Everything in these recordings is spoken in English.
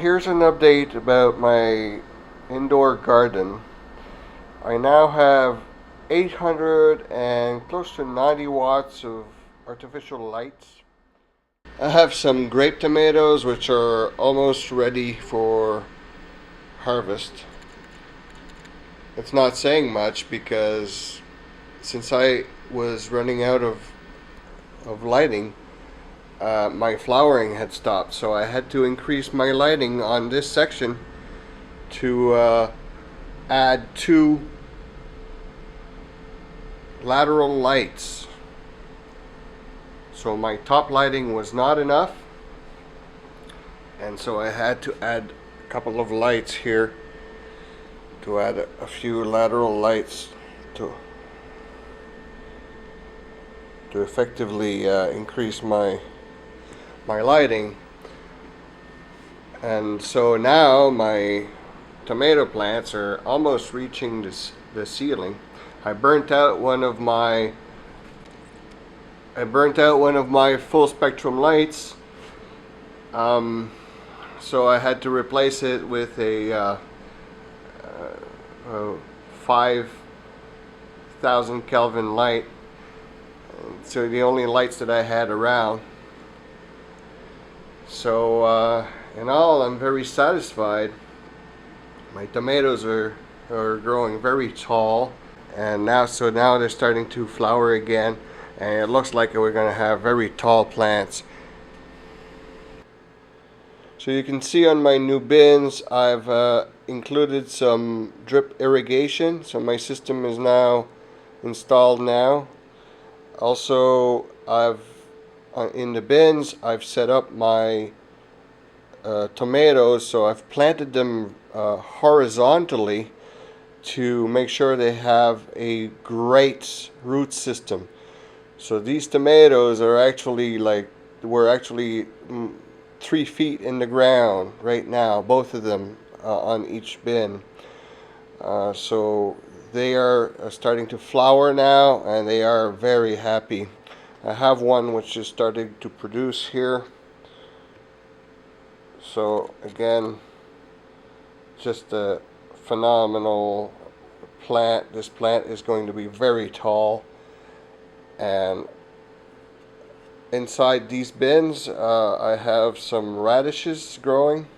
Here's an update about my indoor garden. I now have 800 and close to 90 watts of artificial lights. I have some grape tomatoes which are almost ready for harvest. It's not saying much because since I was running out of lighting, my flowering had stopped, so I had to increase my lighting on this section to add two lateral lights. So my top lighting was not enough, and so I had to add a couple of lights here to add a few lateral lights to effectively increase my lighting. And so now my tomato plants are almost reaching the ceiling. I burnt out one of my full spectrum lights, so I had to replace it with a 5,000 Kelvin light. So the only lights that I had around. So in all, I'm very satisfied. My tomatoes are growing very tall, and now they're starting to flower again, and it looks like we're going to have very tall plants. So you can see on my new bins, I've included some drip irrigation. So my system is now installed now. Also, in the bins, I've set up my tomatoes, so I've planted them horizontally to make sure they have a great root system. So these tomatoes are actually we're actually 3 feet in the ground right now, both of them on each bin. So they are starting to flower now, and they are very happy. I have one which is starting to produce here. So again, just a phenomenal plant. This plant is going to be very tall, and inside these bins I have some radishes growing,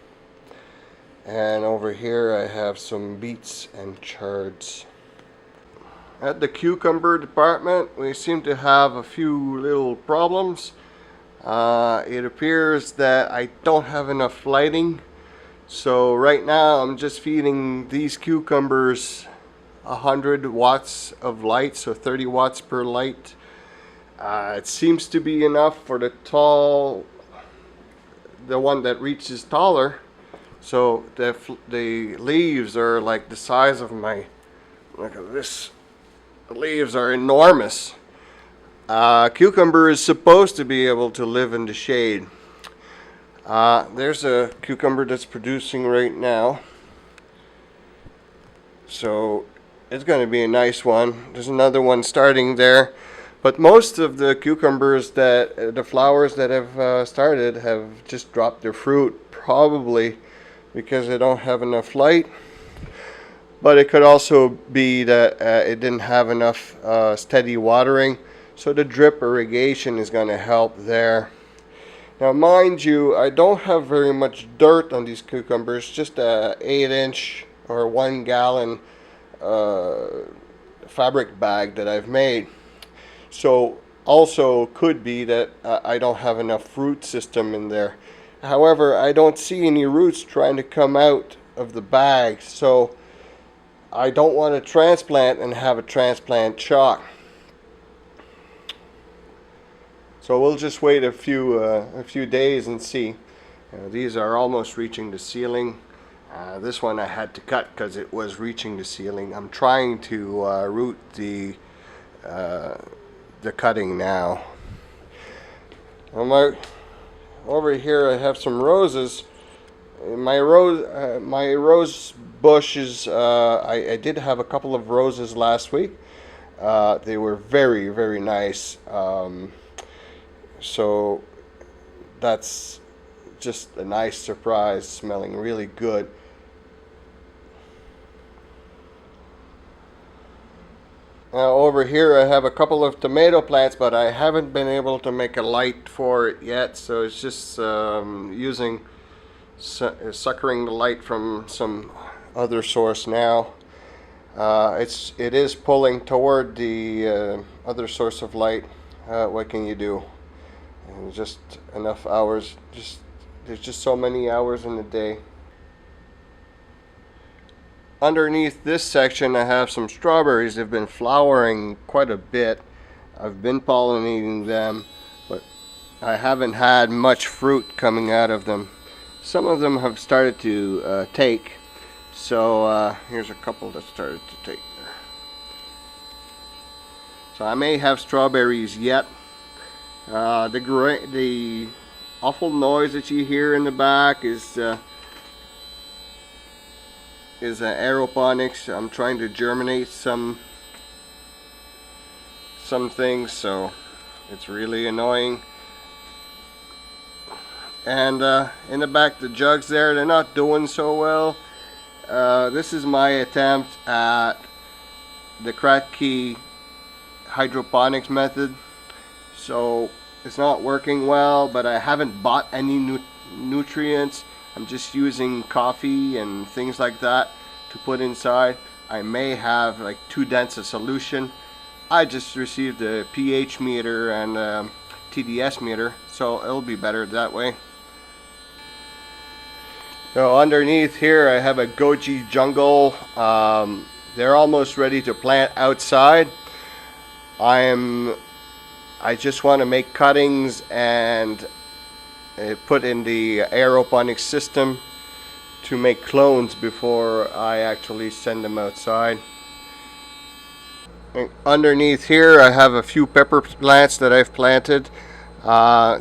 and over here I have some beets and chards. At the cucumber department, we seem to have a few little problems. It appears that I don't have enough lighting, so right now I'm just feeding these cucumbers 100 watts of light, so 30 watts per light. It seems to be enough for the one that reaches taller. So the leaves are like the size of my, look at this, the leaves are enormous. Cucumber is supposed to be able to live in the shade. There's a cucumber that's producing right now, so it's going to be a nice one. There's another one starting there, but most of the cucumbers the flowers that have started have just dropped their fruit, probably because they don't have enough light. But it could also be that it didn't have enough steady watering. So the drip irrigation is going to help there. Now mind you, I don't have very much dirt on these cucumbers, just a 8-inch or 1 gallon fabric bag that I've made. So also could be that I don't have enough root system in there. However, I don't see any roots trying to come out of the bag, so I don't want to transplant and have a transplant shock. So we'll just wait a few days and see. These are almost reaching the ceiling. This one I had to cut because it was reaching the ceiling. I'm trying to root the cutting now. Over here I have some roses. My rose bushes. I did have a couple of roses last week. They were very, very nice. So that's just a nice surprise, smelling really good. Now over here I have a couple of tomato plants, but I haven't been able to make a light for it yet, so it's just using suckering the light from some other source now. It is pulling toward the other source of light. What can you do? And just enough hours. There's just so many hours in the day. Underneath this section, I have some strawberries. They've been flowering quite a bit. I've been pollinating them, but I haven't had much fruit coming out of them. Some of them have started to take. So here's a couple that started to take there. So I may have strawberries yet. The awful noise that you hear in the back is aeroponics. I'm trying to germinate some things, so it's really annoying. And in the back, the jugs there, they're not doing so well. This is my attempt at the Kratky hydroponics method. So it's not working well, but I haven't bought any nutrients. I'm just using coffee and things like that to put inside. I may have like too dense a solution. I just received a pH meter and TDS meter, so it'll be better that way. So underneath here I have a goji jungle. They're almost ready to plant outside. I just want to make cuttings and put in the aeroponics system to make clones before I actually send them outside. And underneath here I have a few pepper plants that I've planted. I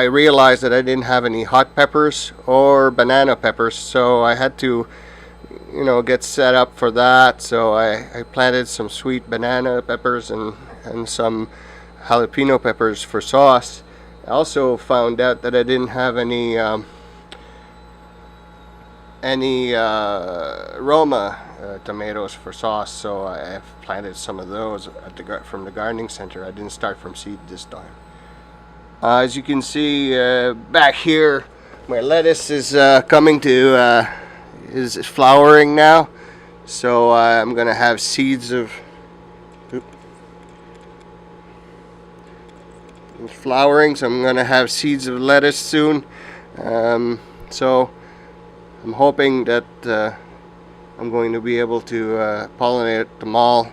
realized that I didn't have any hot peppers or banana peppers, so I had to get set up for that. So I planted some sweet banana peppers and some jalapeno peppers for sauce. I also found out that I didn't have any Roma tomatoes for sauce, so I've planted some of those from the gardening center. I didn't start from seed this time. As you can see back here, my lettuce is coming to is flowering now, so I'm gonna have seeds of flowering, so I'm gonna have seeds of lettuce soon. So I'm hoping that I'm going to be able to pollinate them all.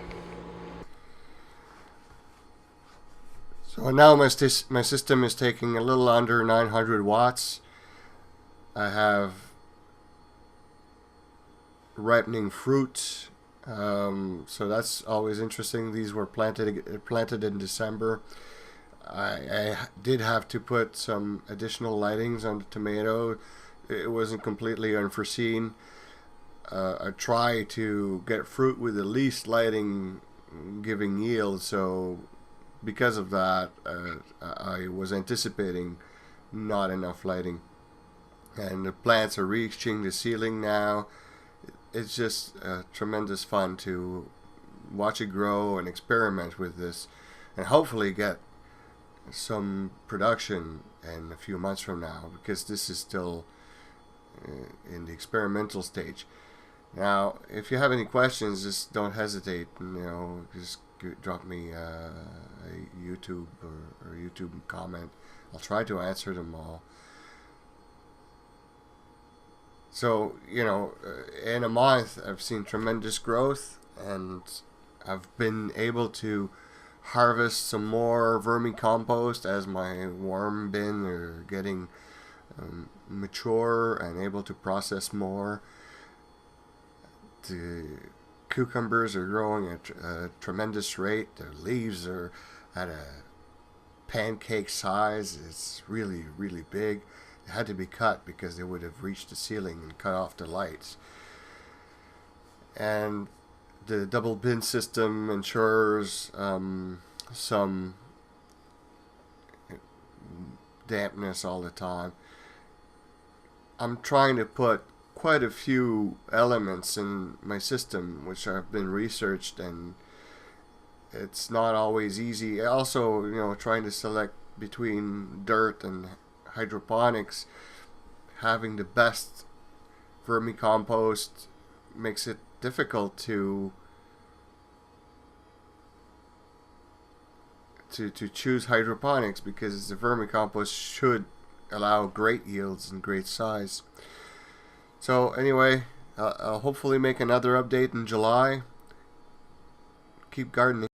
So now my system is taking a little under 900 watts. I have ripening fruit, so that's always interesting. These were planted in December. I did have to put some additional lightings on the tomato. It wasn't completely unforeseen. I try to get fruit with the least lighting giving yield, so because of that I was anticipating not enough lighting. And the plants are reaching the ceiling now. It's just tremendous fun to watch it grow and experiment with this, and hopefully get some production in a few months from now, because this is still in the experimental stage. Now, if you have any questions, just don't hesitate. Just drop me a YouTube or YouTube comment. I'll try to answer them all. So, in a month, I've seen tremendous growth, and I've been able to harvest some more vermicompost as my worm bin are getting mature and able to process more. The cucumbers are growing at a tremendous rate. Their leaves are at a pancake size. It's really, really big. It had to be cut because they would have reached the ceiling and cut off the lights. And the double bin system ensures some dampness all the time. I'm trying to put quite a few elements in my system which have been researched, and it's not always easy. Also, trying to select between dirt and hydroponics, having the best vermicompost makes it difficult to choose hydroponics, because the vermicompost should allow great yields and great size. So anyway, I'll hopefully make another update in July. Keep gardening.